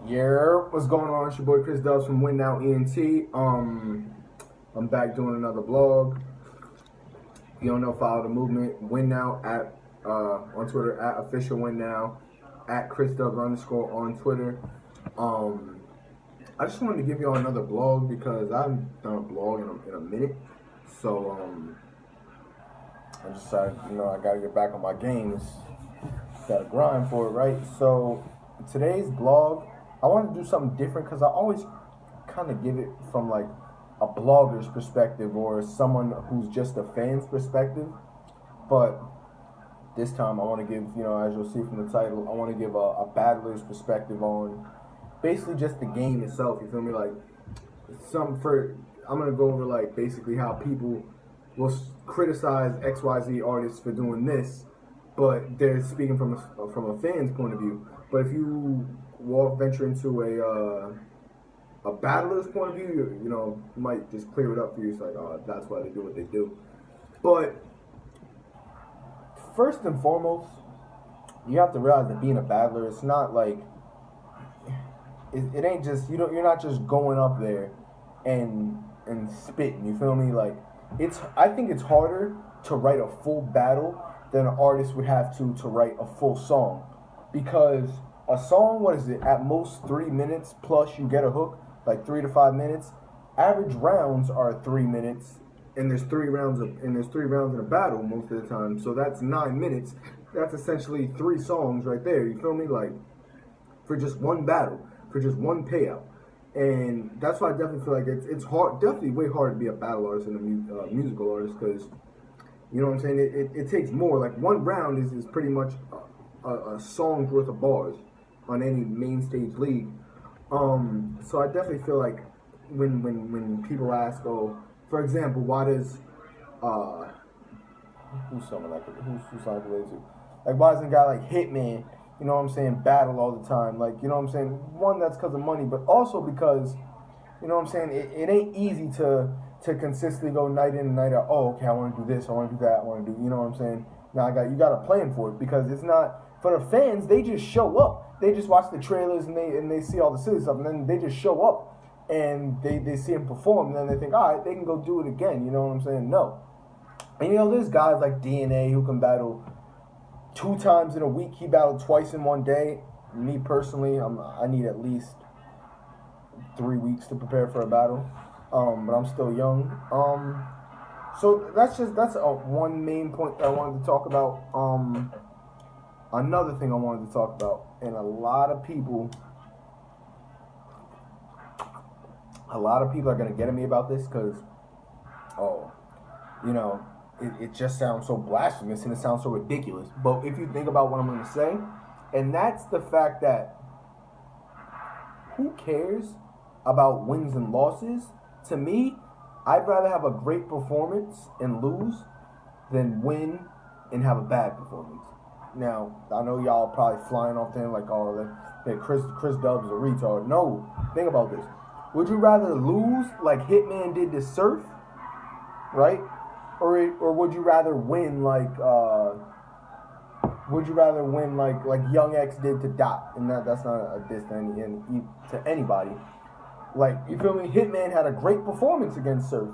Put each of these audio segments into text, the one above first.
Yeah, what's going on? It's your boy Chris Dubs from WinNowENT. I'm back doing another vlog. If you don't know, follow the movement. WinNow at on Twitter at official WinNow at Chris Dubs _ on Twitter. I just wanted to give y'all another vlog because I haven't done a vlog in a minute. So I decided, I gotta get back on my games. Gotta grind for it, right? So today's vlog, I want to do something different because I always kind of give it from like a blogger's perspective or someone who's just a fan's perspective. But this time I want to give, as you'll see from the title, I want to give a battler's perspective on basically just the game itself. You feel me? Like I'm gonna go over like basically how people will criticize XYZ artists for doing this, but they're speaking from a fan's point of view. But if you venture into a battler's point of view, you might just clear it up for you. It's like, oh, that's why they do what they do. But first and foremost, you have to realize that being a battler, it's not like it ain't just you're not just going up there and spitting. You feel me? Like I think it's harder to write a full battle than an artist would have to write a full song, because a song, what is it? At most 3 minutes plus you get a hook, like 3 to 5 minutes. Average rounds are 3 minutes, and there's three rounds in a battle most of the time. So that's 9 minutes. That's essentially 3 songs right there. You feel me? Like for just one battle, for just one payout. And that's why I definitely feel like it's hard, definitely way harder to be a battle artist than a musical artist, because you know what I'm saying? It takes more. Like one round is pretty much a song's worth of bars on any main stage league. So I definitely feel like when people ask, oh, for example, why does who's someone like who's someone related to? Like why doesn't a guy like Hitman, you know what I'm saying, battle all the time? Like, you know what I'm saying? One, that's because of money, but also because, you know what I'm saying, it ain't easy to consistently go night in and night out. Oh, okay, I want to do this, I want to do that, I want to do, you know what I'm saying? Now you got to plan for it, because it's not for the fans. They just show up. They just watch the trailers and they see all the silly stuff, and then they just show up and they see him perform, and then they think, all right, they can go do it again. You know what I'm saying? No. And there's guys like DNA who can battle 2 times in a week. He battled twice in one day. Me personally, I need at least 3 weeks to prepare for a battle. But I'm still young. So that's one main point that I wanted to talk about. Another thing I wanted to talk about, and a lot of people are gonna get at me about this, because, it just sounds so blasphemous and it sounds so ridiculous. But if you think about what I'm gonna say, and that's the fact that who cares about wins and losses? To me, I'd rather have a great performance and lose than win and have a bad performance. Now, I know y'all probably flying off there like, oh, that Chris Dubs is a retard. No, think about this. Would you rather lose like Hitman did to Surf, right? Or would you rather win like Young X did to Dot? And that's not a diss to anybody. Like, you feel me? Hitman had a great performance against Surf.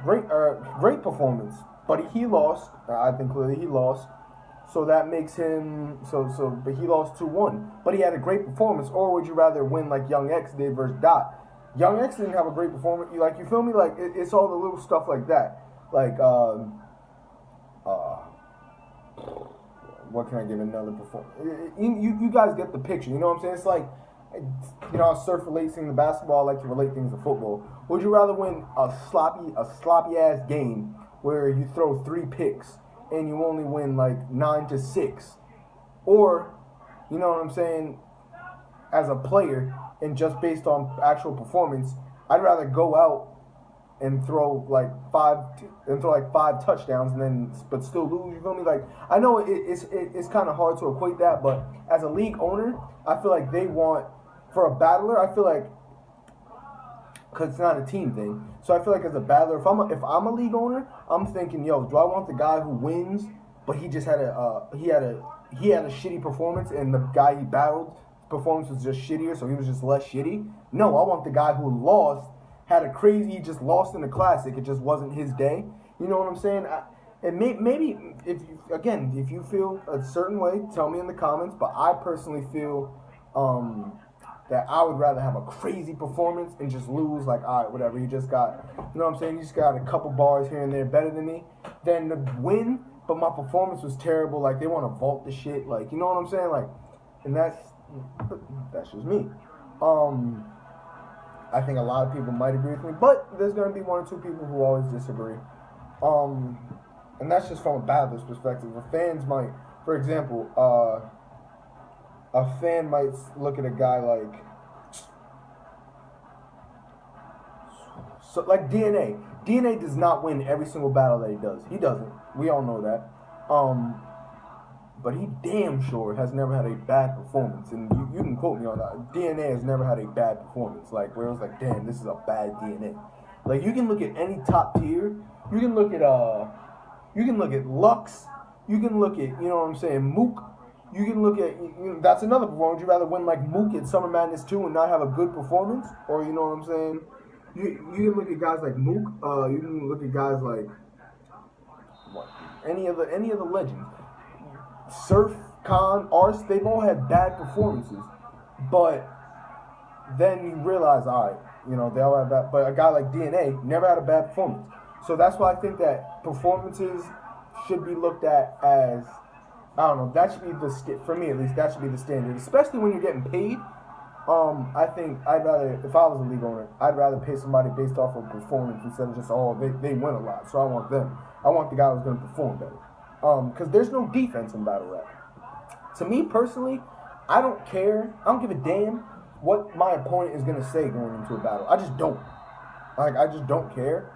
Great performance. But he lost. I think clearly he lost. So that makes him but he lost 2-1. But he had a great performance. Or would you rather win like Young X did versus Dot? Young X didn't have a great performance. You feel me? Like it's all the little stuff like that. Like what can I give another performance? You guys get the picture. You know what I'm saying? It's like, how Surf relates things to basketball, I like to relate things to football. Would you rather win a sloppy ass game where you throw 3 picks and you only win like 9-6, or, you know what I'm saying, as a player and just based on actual performance, I'd rather go out and throw like 5 touchdowns but still lose. You feel me? Like, I know it's kind of hard to equate that, but as a league owner, I feel like they want, for a battler, I feel like, because it's not a team thing. So I feel like as a battler, if I'm a league owner, I'm thinking, yo, do I want the guy who wins, but he just had a shitty performance, and the guy he battled performance was just shittier, so he was just less shitty. No, I want the guy who lost, had a crazy, just lost in the classic. It just wasn't his day. You know what I'm saying? And maybe if you feel a certain way, tell me in the comments. But I personally feel that I would rather have a crazy performance and just lose. Like, all right, whatever. You just got, you know what I'm saying? You just got a couple bars here and there better than me. Than to win, but my performance was terrible. Like, they want to vault the shit. Like, you know what I'm saying? Like, and that's just me. I think a lot of people might agree with me, but there's gonna be 1 or 2 people who always disagree. And that's just from a battler's perspective. The fans might, for example, a fan might look at a guy like DNA. DNA does not win every single battle that he does. He doesn't. We all know that. But he damn sure has never had a bad performance. And you can quote me on that. DNA has never had a bad performance. Like, where it was like, damn, this is a bad DNA. Like, you can look at any top tier. You can look at Lux. You can look at, you know what I'm saying, Mook. You can look at, that's another performance. Would you rather win like Mook at Summer Madness 2 and not have a good performance? Or, you know what I'm saying? You can look at guys like Mook. You can look at guys like any of the legends. Surf, Khan, Ars, they've all had bad performances. But then you realize, all right, you know, they all have bad. But a guy like DNA never had a bad performance. So that's why I think that performances should be looked at as, I don't know, that should be for me at least, that should be the standard. Especially when you're getting paid. I think I'd rather, if I was a league owner, I'd rather pay somebody based off of performance instead of just, they win a lot, so I want them. I want the guy who's going to perform better. Because there's no defense in battle rap. To me personally, I don't care. I don't give a damn what my opponent is going to say going into a battle. I just don't. Like, I just don't care.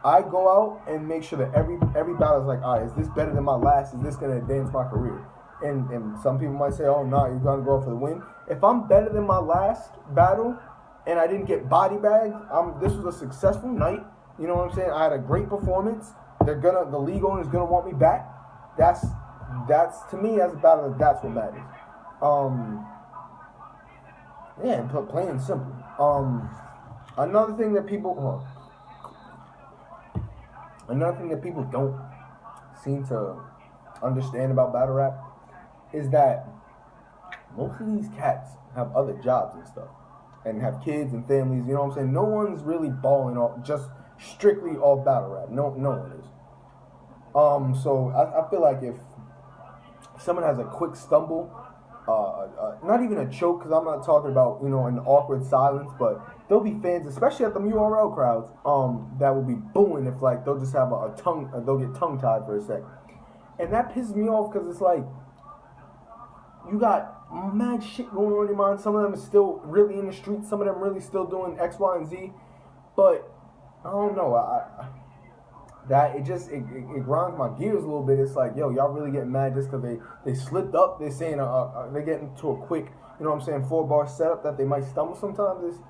I go out and make sure that every battle is like, all right, is this better than my last? Is this going to advance my career? And some people might say, oh, no, you're going to go for the win. If I'm better than my last battle and I didn't get body bagged, this was a successful night. You know what I'm saying? I had a great performance. The league owner's going to want me back. That's to me, as a battler, that's what matters. Plain and simple. Another thing that people don't seem to understand about battle rap is that most of these cats have other jobs and stuff, and have kids and families. You know what I'm saying? No one's really balling off just strictly off battle rap. No one is. So I feel like if someone has a quick stumble, not even a choke, because I'm not talking about, you know, an awkward silence, but there'll be fans, especially at the URL crowds, that will be booing if, like, they'll just have they'll get tongue-tied for a sec. And that pisses me off because it's like, you got mad shit going on in your mind. Some of them are still really in the streets. Some of them really still doing X, Y, and Z. But, I don't know, it grinds my gears a little bit. It's like, yo, y'all really getting mad just because they slipped up. They're saying they get into a quick, you know what I'm saying, 4-bar setup that they might stumble sometimes.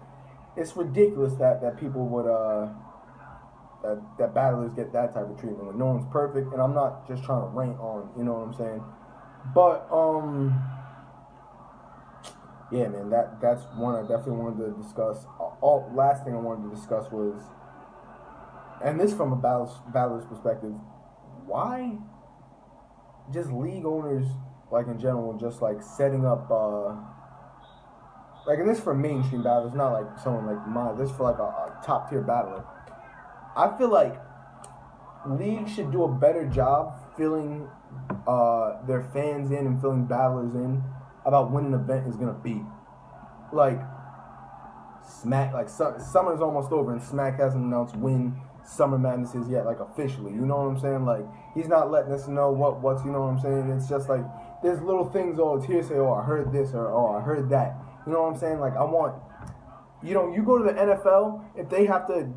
It's ridiculous that people would that battlers get that type of treatment when no one's perfect. And I'm not just trying to rant on, you know what I'm saying. But yeah, man, that's one I definitely wanted to discuss. Last thing I wanted to discuss was, and this from a battler's perspective, why just league owners, like in general, just like setting up, like, and this for mainstream battlers, not like someone like mine, this for like a top tier battler. I feel like leagues should do a better job filling their fans in and filling battlers in about when an event is gonna be. Like, summer's almost over and Smack hasn't announced when Summer Madness is yet, like, officially. You know what I'm saying? Like, he's not letting us know what's, you know what I'm saying? It's just like, there's little things, it's hearsay, I heard this, or I heard that. You know what I'm saying? Like, you go to the NFL, if they have to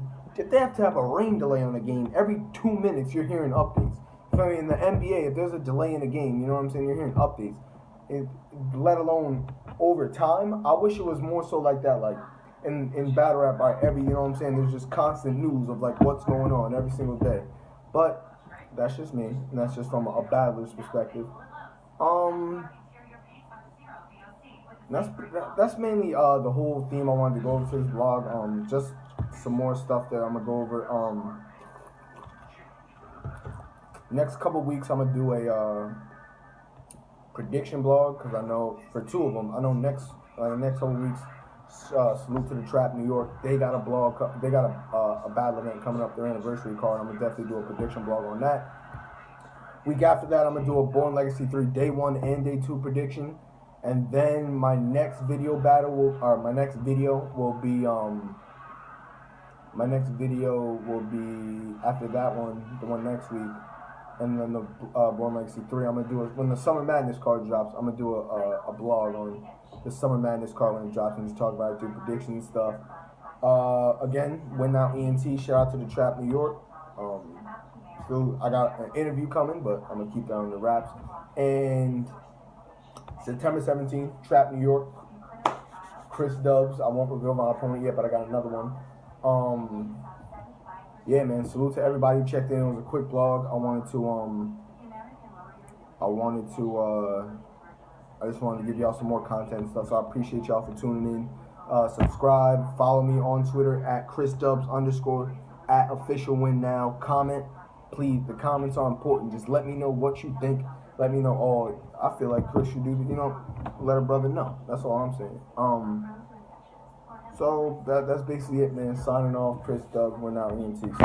have a rain delay on the game, every 2 minutes you're hearing updates. I mean, in the NBA, if there's a delay in the game, you know what I'm saying, you're hearing updates. Let alone over time. I wish it was more so like that, like in battle rap, you know what I'm saying, there's just constant news of like what's going on every single day. But that's just me, and that's just from a battler's perspective. That's mainly the whole theme I wanted to go over to this blog. Just some more stuff that I'm gonna go over. Next couple weeks I'm gonna do a prediction blog, because I know for two of them, I know the next couple weeks. Salute to the Trap New York. They got a blog. They got a battle event coming up. Their anniversary card. I'm gonna definitely do a prediction blog on that. Week after that, I'm gonna do a Born Legacy 3 Day 1 and Day 2 prediction, and then my next video my next video will be after that one, the one next week, and then the Born Legacy 3. I'm gonna do it when the Summer Madness card drops. I'm gonna do a blog on the Summer Madness card when it drops and just talk about it, do predictions and stuff. Again, WinNowENT. Shout out to the Trap New York. Still, I got an interview coming, but I'm gonna keep that on the wraps. And September 17th, Trap New York. Chris Dubs. I won't reveal my opponent yet, but I got another one. Yeah, man. Salute to everybody who checked in. It was a quick blog. I just wanted to give y'all some more content and stuff. So I appreciate y'all for tuning in. Subscribe. Follow me on Twitter at @ChrisDubs_, at @OfficialWinNow. Comment. Please, the comments are important. Just let me know what you think. Let me know, oh, I feel like Chris should do, let a brother know. That's all I'm saying. So that's basically it, man. Signing off, Chris Dubs, WinNowENT.